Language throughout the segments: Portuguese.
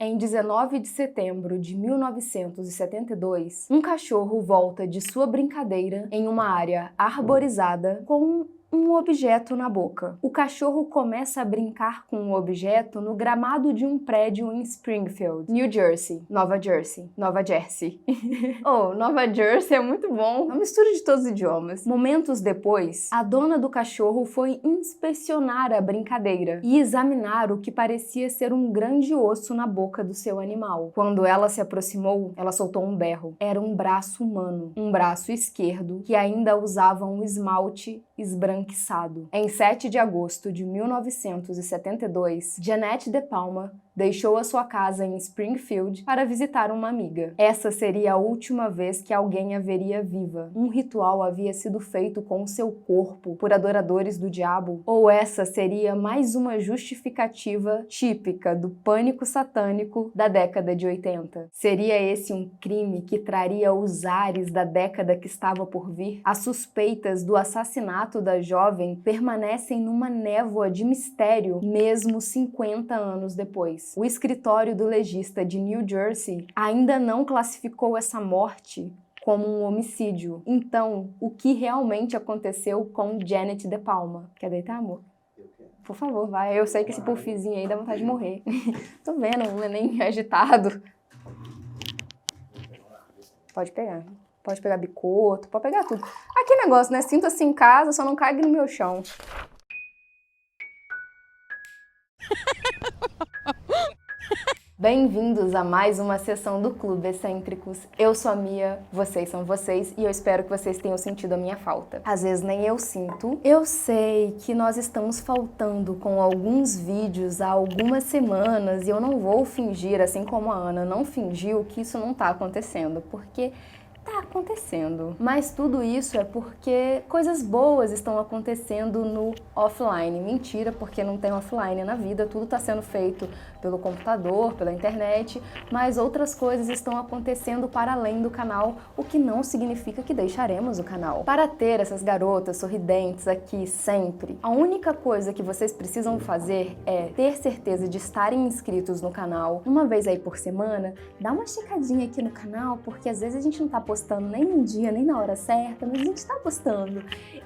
Em 19 de setembro de 1972, um cachorro volta de sua brincadeira em uma área arborizada com um objeto na boca. O cachorro começa a brincar com o objeto no gramado de um prédio em Springfield, New Jersey. Nova Jersey. Oh, Nova Jersey é muito bom. Uma mistura de todos os idiomas. Momentos depois, a dona do cachorro foi inspecionar a brincadeira e examinar o que parecia ser um grande osso na boca do seu animal. Quando ela se aproximou, ela soltou um berro. Era um braço humano, um braço esquerdo que ainda usava um esmalte esbranquiçado. Em 7 de agosto de 1972, Janet De Palma deixou a sua casa em Springfield para visitar uma amiga. Essa seria a última vez que alguém a veria viva. Um ritual havia sido feito com o seu corpo por adoradores do diabo? Ou essa seria mais uma justificativa típica do pânico satânico da década de 80? Seria esse um crime que traria os ares da década que estava por vir? As suspeitas do assassinato da jovem permanecem numa névoa de mistério mesmo 50 anos depois. O escritório do legista de New Jersey ainda não classificou essa morte como um homicídio. Então, o que realmente aconteceu com Janet De Palma? Quer deitar, amor? Por favor, vai. Eu sei que esse puffzinho aí dá vontade de morrer. Tô vendo, um neném agitado. Pode pegar. Pode pegar bicoto, pode pegar tudo. Aqui negócio, né? Sinta-se em casa, só não caiga no meu chão. Bem-vindos a mais uma sessão do Clube Excêntricos. Eu sou a Mia, vocês são vocês e eu espero que vocês tenham sentido a minha falta. Às vezes nem eu sinto. Eu sei que nós estamos faltando com alguns vídeos há algumas semanas e eu não vou fingir, assim como a Ana não fingiu, que isso não tá acontecendo, porque tá acontecendo. Mas tudo isso é porque coisas boas estão acontecendo no offline. Mentira, porque não tem offline na vida, tudo tá sendo feito pelo computador, pela internet, mas outras coisas estão acontecendo para além do canal, o que não significa que deixaremos o canal. Para ter essas garotas sorridentes aqui sempre, a única coisa que vocês precisam fazer é ter certeza de estarem inscritos no canal. Uma vez aí por semana, dá uma checadinha aqui no canal, porque às vezes a gente não tá postando nem no dia, nem na hora certa, mas a gente tá postando.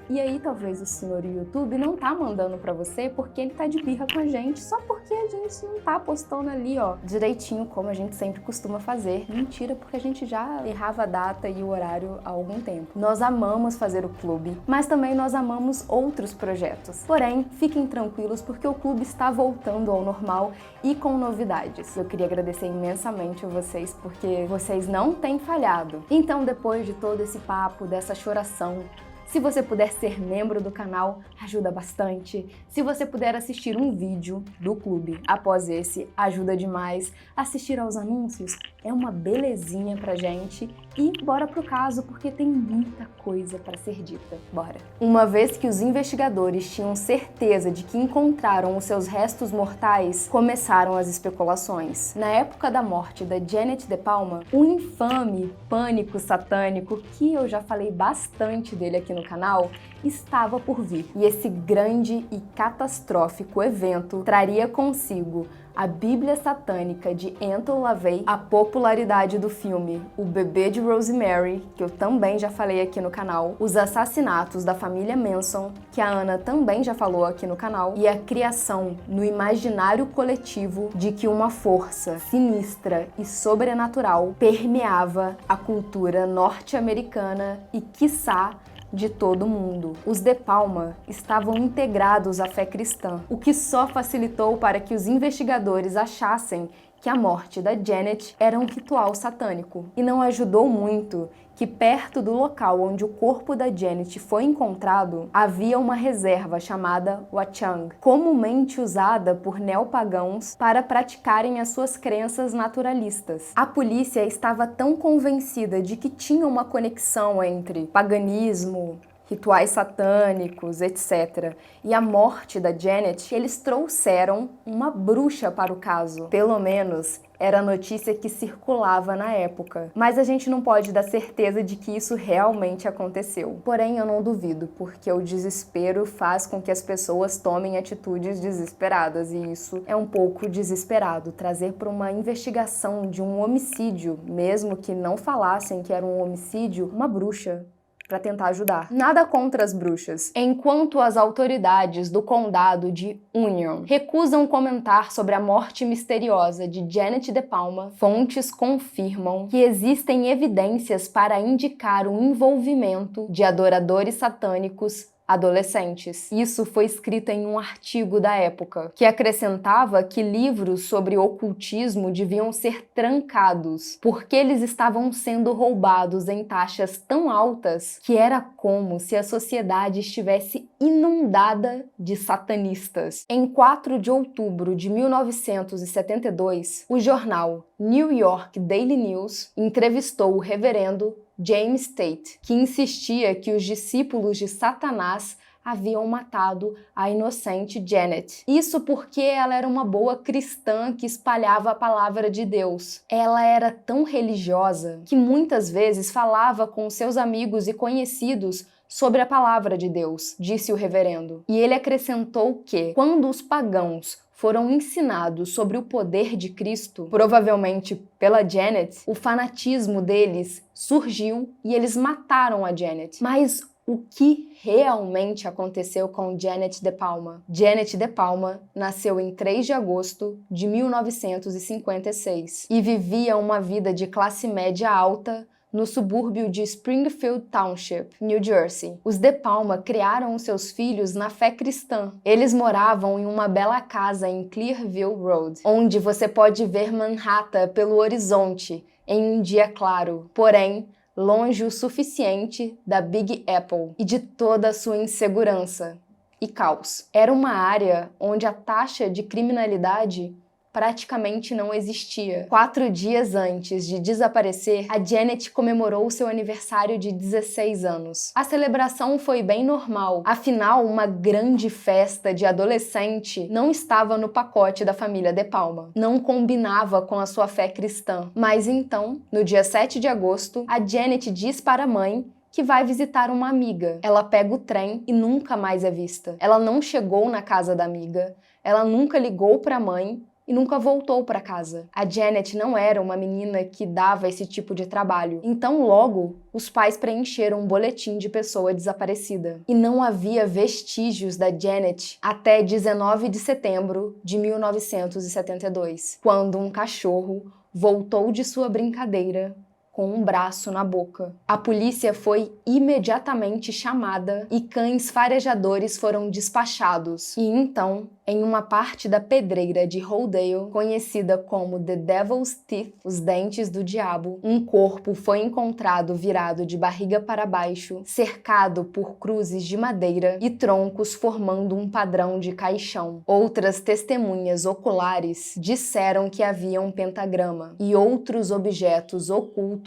E aí talvez o senhor YouTube não tá mandando pra você porque ele tá de birra com a gente, só porque a gente não tá postando ali, ó, direitinho como a gente sempre costuma fazer. Mentira, porque a gente já errava a data e o horário há algum tempo. Nós amamos fazer o clube, mas também nós amamos outros projetos. Porém, fiquem tranquilos porque o clube está voltando ao normal e com novidades. Eu queria agradecer imensamente a vocês porque vocês não têm falhado. Então, depois de todo esse papo, dessa choração, se você puder ser membro do canal, ajuda bastante. Se você puder assistir um vídeo do clube após esse, ajuda demais. Assistir aos anúncios é uma belezinha pra gente. E bora pro caso, porque tem muita coisa para ser dita. Bora! Uma vez que os investigadores tinham certeza de que encontraram os seus restos mortais, começaram as especulações. Na época da morte da Janet De Palma, o infame pânico satânico, que eu já falei bastante dele aqui no canal, estava por vir. E esse grande e catastrófico evento traria consigo a Bíblia Satânica de Anton LaVey, a popularidade do filme O Bebê de Rosemary, que eu também já falei aqui no canal, os assassinatos da família Manson, que a Ana também já falou aqui no canal, e a criação no imaginário coletivo de que uma força sinistra e sobrenatural permeava a cultura norte-americana e, quiçá, de todo mundo. Os De Palma estavam integrados à fé cristã, o que só facilitou para que os investigadores achassem que a morte da Janet era um ritual satânico. E não ajudou muito que perto do local onde o corpo da Janet foi encontrado, havia uma reserva chamada Watchung, comumente usada por neopagãos para praticarem as suas crenças naturalistas. A polícia estava tão convencida de que tinha uma conexão entre paganismo, rituais satânicos, etc. E a morte da Janet, eles trouxeram uma bruxa para o caso. Pelo menos era a notícia que circulava na época. Mas a gente não pode dar certeza de que isso realmente aconteceu. Porém, eu não duvido, porque o desespero faz com que as pessoas tomem atitudes desesperadas, e isso é um pouco desesperado. Trazer para uma investigação de um homicídio, mesmo que não falassem que era um homicídio, uma bruxa para tentar ajudar. Nada contra as bruxas. Enquanto as autoridades do condado de Union recusam comentar sobre a morte misteriosa de Janet De Palma, fontes confirmam que existem evidências para indicar o envolvimento de adoradores satânicos adolescentes. Isso foi escrito em um artigo da época, que acrescentava que livros sobre ocultismo deviam ser trancados, porque eles estavam sendo roubados em taxas tão altas que era como se a sociedade estivesse inundada de satanistas. Em 4 de outubro de 1972, o jornal New York Daily News entrevistou o reverendo James Tate, que insistia que os discípulos de Satanás haviam matado a inocente Janet. Isso porque ela era uma boa cristã que espalhava a palavra de Deus. Ela era tão religiosa que muitas vezes falava com seus amigos e conhecidos sobre a palavra de Deus, disse o reverendo. E ele acrescentou que, quando os pagãos foram ensinados sobre o poder de Cristo, provavelmente pela Janet, o fanatismo deles surgiu e eles mataram a Janet. Mas o que realmente aconteceu com Janet De Palma? Janet De Palma nasceu em 3 de agosto de 1956 e vivia uma vida de classe média alta no subúrbio de Springfield Township, New Jersey. Os De Palma criaram seus filhos na fé cristã. Eles moravam em uma bela casa em Clearville Road, onde você pode ver Manhattan pelo horizonte em um dia claro, porém longe o suficiente da Big Apple e de toda a sua insegurança e caos. Era uma área onde a taxa de criminalidade praticamente não existia. 4 dias antes de desaparecer, a Janet comemorou seu aniversário de 16 anos. A celebração foi bem normal, afinal, uma grande festa de adolescente não estava no pacote da família De Palma. Não combinava com a sua fé cristã. Mas então, no dia 7 de agosto, a Janet diz para a mãe que vai visitar uma amiga. Ela pega o trem e nunca mais é vista. Ela não chegou na casa da amiga, ela nunca ligou para a mãe e nunca voltou para casa. A Janet não era uma menina que dava esse tipo de trabalho. Então, logo, os pais preencheram um boletim de pessoa desaparecida. E não havia vestígios da Janet até 19 de setembro de 1972, quando um cachorro voltou de sua brincadeira com um braço na boca. A polícia foi imediatamente chamada e cães farejadores foram despachados. E então, em uma parte da pedreira de Rodale, conhecida como The Devil's Teeth, os dentes do diabo, um corpo foi encontrado virado de barriga para baixo, cercado por cruzes de madeira e troncos formando um padrão de caixão. Outras testemunhas oculares disseram que havia um pentagrama e outros objetos ocultos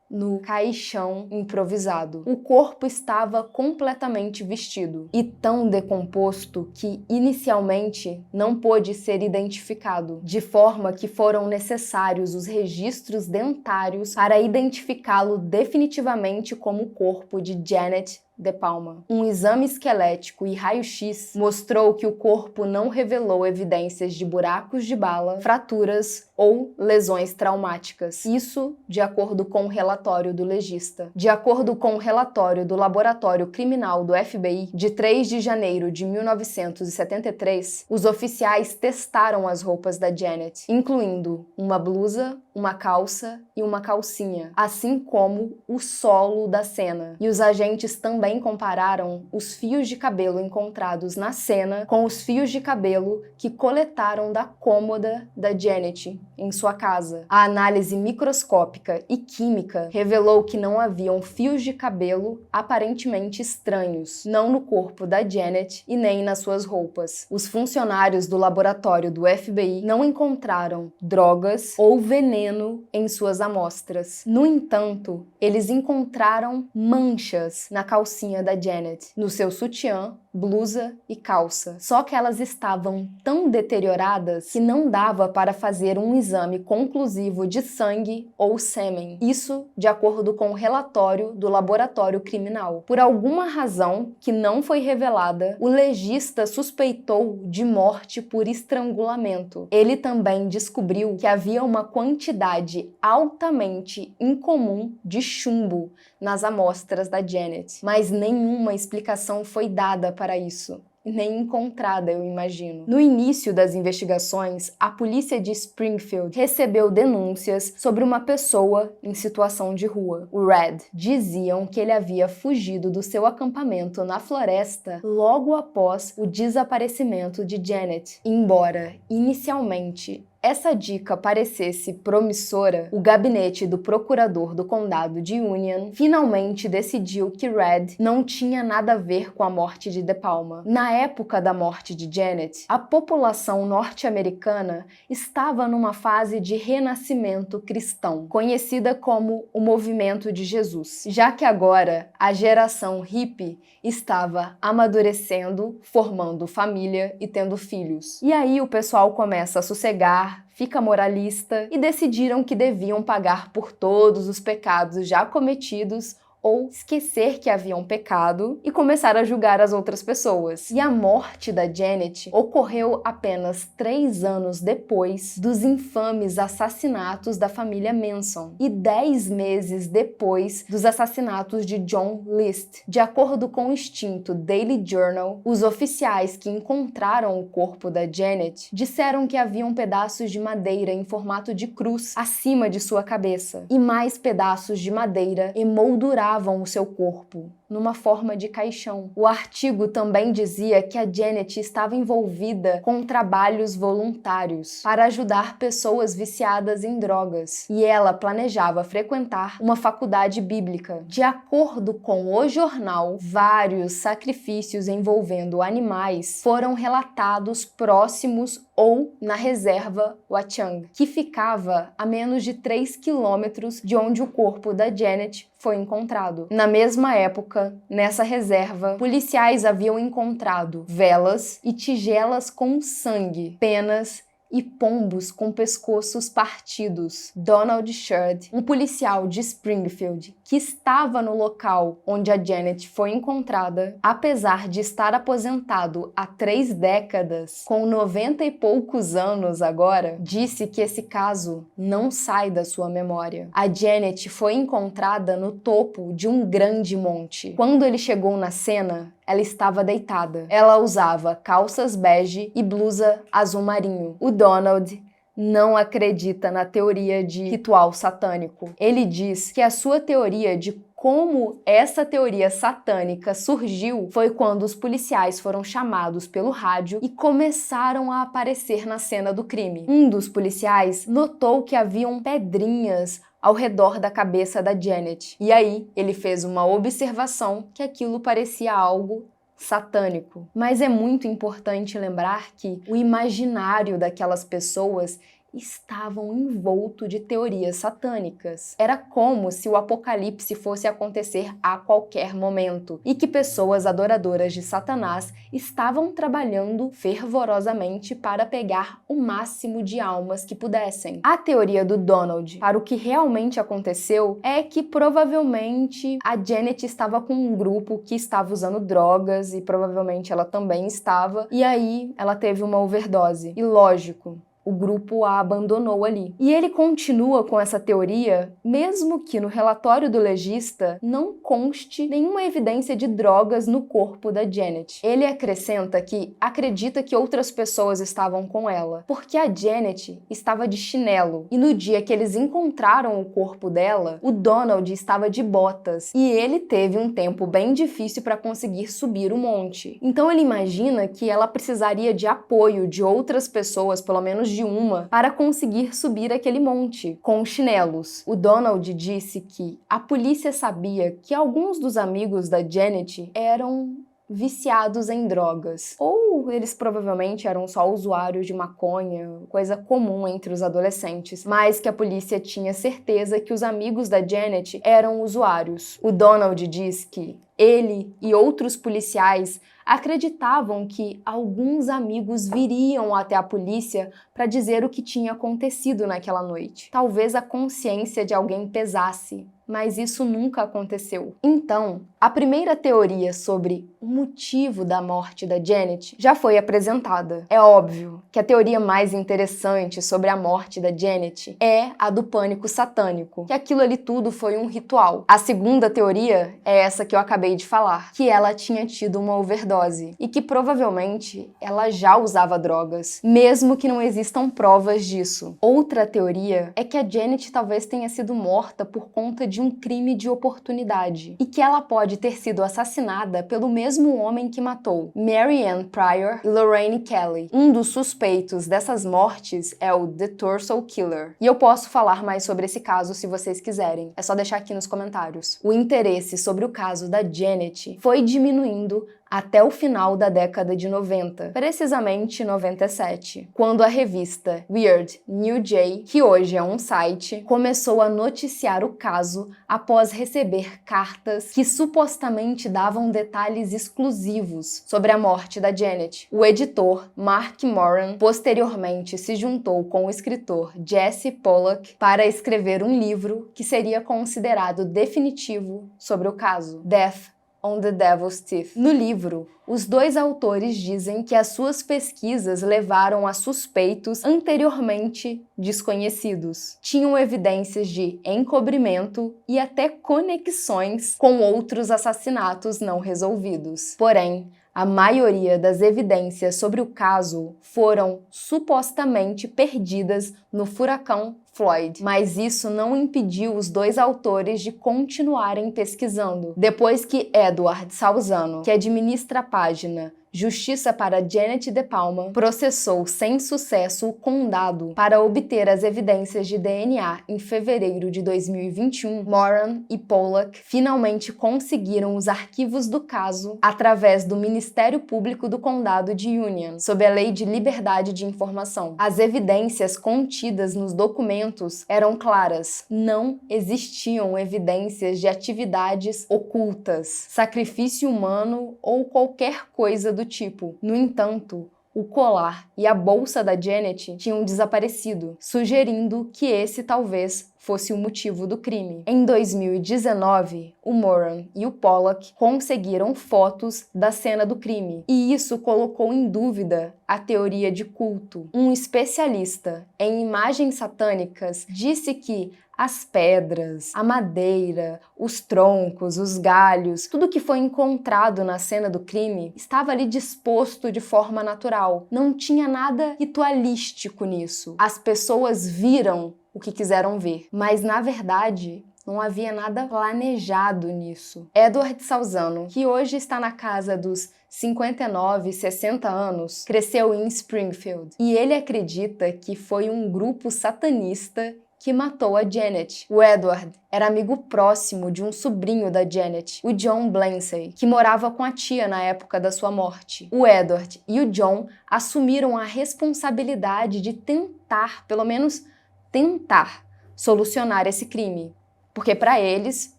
no caixão improvisado. O corpo estava completamente vestido e tão decomposto que inicialmente não pôde ser identificado, de forma que foram necessários os registros dentários para identificá-lo definitivamente como o corpo de Janet De Palma. Um exame esquelético e raio-x mostrou que o corpo não revelou evidências de buracos de bala, fraturas ou lesões traumáticas. Isso de acordo com o relatório do legista. De acordo com o relatório do Laboratório Criminal do FBI, de 3 de janeiro de 1973, os oficiais testaram as roupas da Janet, incluindo uma blusa, uma calça e uma calcinha, assim como o solo da cena. E os agentes também compararam os fios de cabelo encontrados na cena com os fios de cabelo que coletaram da cômoda da Janet em sua casa. A análise microscópica e química revelou que não haviam fios de cabelo aparentemente estranhos, não no corpo da Janet e nem nas suas roupas. Os funcionários do laboratório do FBI não encontraram drogas ou veneno em suas amostras. No entanto, eles encontraram manchas na calcinha calcinha da Janet, no seu sutiã, blusa e calça. Só que elas estavam tão deterioradas que não dava para fazer um exame conclusivo de sangue ou sêmen. Isso de acordo com o relatório do laboratório criminal. Por alguma razão que não foi revelada, o legista suspeitou de morte por estrangulamento. Ele também descobriu que havia uma quantidade altamente incomum de chumbo nas amostras da Janet, mas nenhuma explicação foi dada para isso. Nem encontrada, eu imagino. No início das investigações, a polícia de Springfield recebeu denúncias sobre uma pessoa em situação de rua. O Red. Diziam que ele havia fugido do seu acampamento na floresta logo após o desaparecimento de Janet. Embora, inicialmente, essa dica parecesse promissora, o gabinete do procurador do condado de Union finalmente decidiu que Red não tinha nada a ver com a morte de De Palma. Na época da morte de Janet, a população norte-americana estava numa fase de renascimento cristão, conhecida como o Movimento de Jesus, já que agora a geração hippie estava amadurecendo, formando família e tendo filhos. E aí o pessoal começa a sossegar, fica moralista e decidiram que deviam pagar por todos os pecados já cometidos ou esquecer que haviam pecado e começar a julgar as outras pessoas. E a morte da Janet ocorreu apenas 3 anos depois dos infames assassinatos da família Manson e 10 meses depois dos assassinatos de John List. De acordo com o extinto Daily Journal, os oficiais que encontraram o corpo da Janet disseram que haviam pedaços de madeira em formato de cruz acima de sua cabeça e mais pedaços de madeira emoldurados o seu corpo numa forma de caixão. O artigo também dizia que a Janet estava envolvida com trabalhos voluntários para ajudar pessoas viciadas em drogas e ela planejava frequentar uma faculdade bíblica. De acordo com o jornal, vários sacrifícios envolvendo animais foram relatados próximos ou na reserva Watchung, que ficava a menos de 3 quilômetros de onde o corpo da Janet foi encontrado. Na mesma época, nessa reserva, policiais haviam encontrado velas e tigelas com sangue, penas e pombos com pescoços partidos. Donald Sherd, um policial de Springfield que estava no local onde a Janet foi encontrada, apesar de estar aposentado há 3 décadas, com 90 e poucos anos agora, disse que esse caso não sai da sua memória. A Janet foi encontrada no topo de um grande monte. Quando ele chegou na cena, ela estava deitada. Ela usava calças bege e blusa azul marinho. O Donald não acredita na teoria de ritual satânico. Ele diz que a sua teoria de como essa teoria satânica surgiu foi quando os policiais foram chamados pelo rádio e começaram a aparecer na cena do crime. Um dos policiais notou que haviam pedrinhas ao redor da cabeça da Janet. E aí, ele fez uma observação que aquilo parecia algo satânico. Mas é muito importante lembrar que o imaginário daquelas pessoas estavam envolto de teorias satânicas. Era como se o apocalipse fosse acontecer a qualquer momento e que pessoas adoradoras de Satanás estavam trabalhando fervorosamente para pegar o máximo de almas que pudessem. A teoria do Donald para o que realmente aconteceu é que provavelmente a Janet estava com um grupo que estava usando drogas e provavelmente ela também estava, e aí ela teve uma overdose. E lógico, o grupo a abandonou ali. E ele continua com essa teoria, mesmo que no relatório do legista não conste nenhuma evidência de drogas no corpo da Janet. Ele acrescenta que acredita que outras pessoas estavam com ela, porque a Janet estava de chinelo, e no dia que eles encontraram o corpo dela, o Donald estava de botas, e ele teve um tempo bem difícil para conseguir subir o monte. Então ele imagina que ela precisaria de apoio de outras pessoas, pelo menos de uma, para conseguir subir aquele monte com chinelos. O Donald disse que a polícia sabia que alguns dos amigos da Janet eram viciados em drogas. Ou eles provavelmente eram só usuários de maconha, coisa comum entre os adolescentes, mas que a polícia tinha certeza que os amigos da Janet eram usuários. O Donald diz que ele e outros policiais acreditavam que alguns amigos viriam até a polícia para dizer o que tinha acontecido naquela noite. Talvez a consciência de alguém pesasse, mas isso nunca aconteceu. Então, a primeira teoria sobre o motivo da morte da Janet já foi apresentada. É óbvio que a teoria mais interessante sobre a morte da Janet é a do pânico satânico, que aquilo ali tudo foi um ritual. A segunda teoria é essa que eu acabei de falar, que ela tinha tido uma overdose e que provavelmente ela já usava drogas, mesmo que não existam provas disso. Outra teoria é que a Janet talvez tenha sido morta por conta de um crime de oportunidade e que ela pode ter sido assassinada pelo mesmo homem que matou Mary Ann Pryor e Lorraine Kelly. Um dos suspeitos dessas mortes é o The Torso Killer. E eu posso falar mais sobre esse caso se vocês quiserem. É só deixar aqui nos comentários. O interesse sobre o caso da Janet foi diminuindo até o final da década de 90, precisamente 97, quando a revista Weird New Jay, que hoje é um site, começou a noticiar o caso após receber cartas que supostamente davam detalhes exclusivos sobre a morte da Janet. O editor Mark Moran posteriormente se juntou com o escritor Jesse Pollack para escrever um livro que seria considerado definitivo sobre o caso, Death on the Devil's Teeth. No livro, os dois autores dizem que as suas pesquisas levaram a suspeitos anteriormente desconhecidos. Tinham evidências de encobrimento e até conexões com outros assassinatos não resolvidos. Porém, a maioria das evidências sobre o caso foram supostamente perdidas no furacão Floyd, mas isso não impediu os dois autores de continuarem pesquisando. Depois que Edward Salzano, que administra a página Justiça para Janet De Palma, processou sem sucesso o condado para obter as evidências de DNA em fevereiro de 2021, Moran e Pollack finalmente conseguiram os arquivos do caso através do Ministério Público do Condado de Union, sob a Lei de Liberdade de Informação. As evidências contidas nos documentos eram claras. Não existiam evidências de atividades ocultas, sacrifício humano ou qualquer coisa do tipo. No entanto, o colar e a bolsa da Janet tinham desaparecido, sugerindo que esse talvez fosse o motivo do crime. Em 2019, o Moran e o Pollack conseguiram fotos da cena do crime, e isso colocou em dúvida a teoria de culto. Um especialista em imagens satânicas disse que as pedras, a madeira, os troncos, os galhos, tudo que foi encontrado na cena do crime estava ali disposto de forma natural. Não tinha nada ritualístico nisso. As pessoas viram o que quiseram ver, mas na verdade não havia nada planejado nisso. Edward Salzano, que hoje está na casa dos 59, 60 anos, cresceu em Springfield e ele acredita que foi um grupo satanista que matou a Janet. O Edward era amigo próximo de um sobrinho da Janet, o John Blancy, que morava com a tia na época da sua morte. O Edward e o John assumiram a responsabilidade de tentar, pelo menos tentar, solucionar esse crime, porque para eles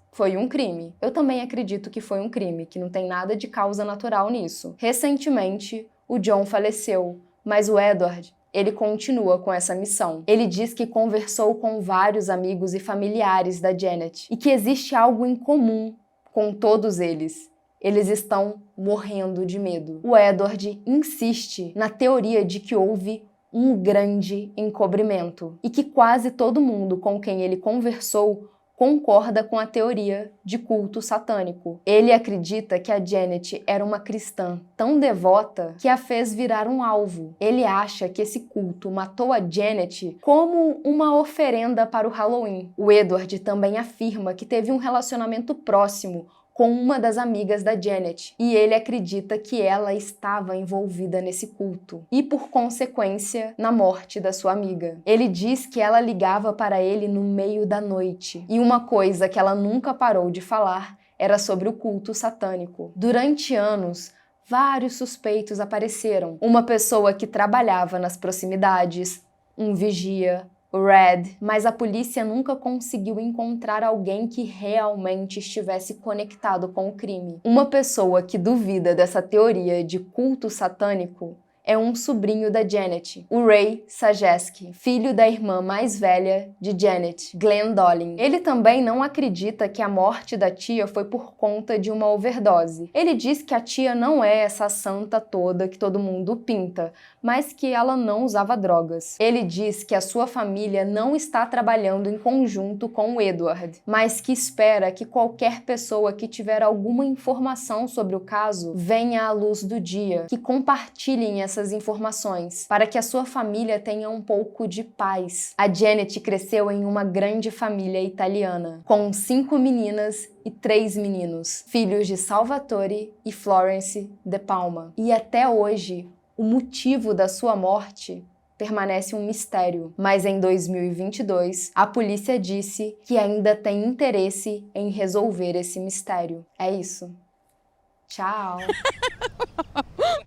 foi um crime. Eu também acredito que foi um crime, que não tem nada de causa natural nisso. Recentemente, o John faleceu, mas o Edward, ele continua com essa missão. Ele diz que conversou com vários amigos e familiares da Janet e que existe algo em comum com todos eles. Eles estão morrendo de medo. O Edward insiste na teoria de que houve um grande encobrimento e que quase todo mundo com quem ele conversou concorda com a teoria de culto satânico. Ele acredita que a Janet era uma cristã tão devota que a fez virar um alvo. Ele acha que esse culto matou a Janet como uma oferenda para o Halloween. O Edward também afirma que teve um relacionamento próximo com uma das amigas da Janet, e ele acredita que ela estava envolvida nesse culto e, por consequência, na morte da sua amiga. Ele diz que ela ligava para ele no meio da noite, e uma coisa que ela nunca parou de falar era sobre o culto satânico. Durante anos, vários suspeitos apareceram. Uma pessoa que trabalhava nas proximidades, um vigia, o Red, mas a polícia nunca conseguiu encontrar alguém que realmente estivesse conectado com o crime. Uma pessoa que duvida dessa teoria de culto satânico é um sobrinho da Janet, o Ray Sajeski, filho da irmã mais velha de Janet, Glenn Dolin. Ele também não acredita que a morte da tia foi por conta de uma overdose. Ele diz que a tia não é essa santa toda que todo mundo pinta, mas que ela não usava drogas. Ele diz que a sua família não está trabalhando em conjunto com o Edward, mas que espera que qualquer pessoa que tiver alguma informação sobre o caso venha à luz do dia, que compartilhem essas informações, para que a sua família tenha um pouco de paz. A Janet cresceu em uma grande família italiana, com 5 meninas e 3 meninos, filhos de Salvatore e Florence De Palma. E até hoje, o motivo da sua morte permanece um mistério, mas em 2022, a polícia disse que ainda tem interesse em resolver esse mistério. É isso. Tchau!